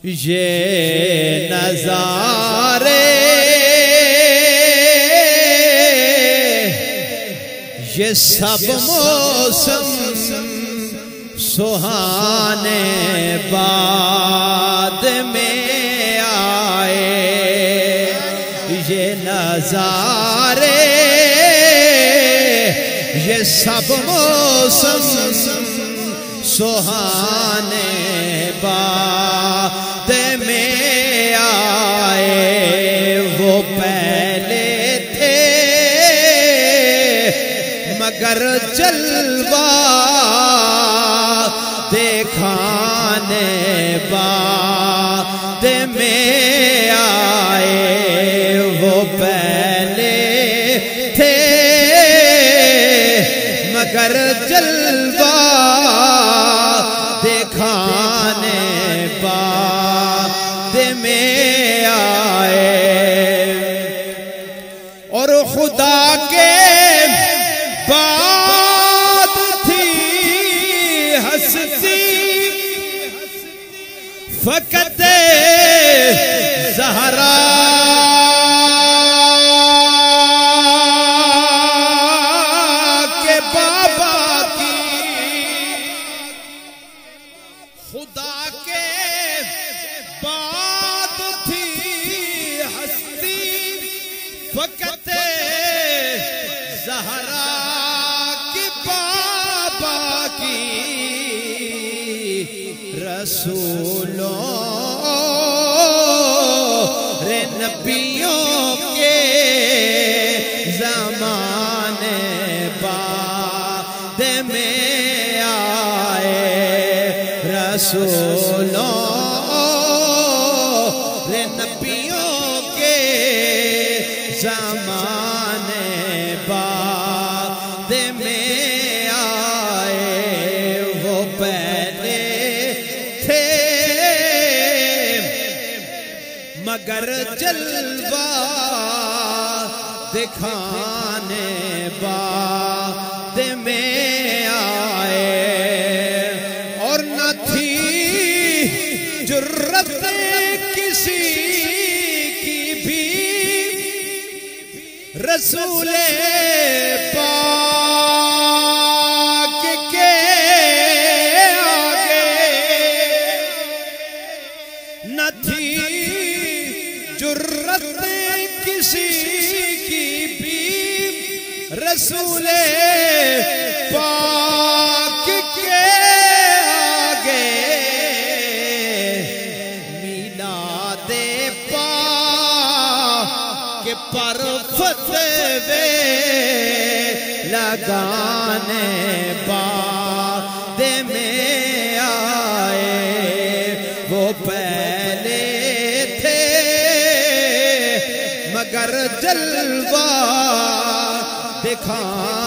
یہ نظارے یہ سب موسم سہانے بعد میں آئے، یہ نظارے یہ سب موسم سہانے بعد میں آئے، وہ پہلے تھے مگر جلوہ دکھانے بعد میں آئے، وہ پہلے تھے مگر جلوہ دکھانے بعد میں آئے، اور خدا کے بعد تھی ہستی فقط زہرا کے بابا کی، خدا کے بعد تھی ہستی فقط زہرا کے بابا کی، رسولوں نبیوں کے زمانے بعد میں آئے، رسولوں نبیوں کے زمانے بعد میں آئے، وہ پہلے تھے مگر جلوہ دکھانے بعد میں آئے، اور نہ تھی جرت کسی کی بھی رسول پاک کے آگے، نہ تھی جرت کسی کی بھی رسول پاک کے آگے، میلاد پاک پر فتوے لگانے بعد میں آئے، وہ پہلے تھے مگر جلوہ دکھانے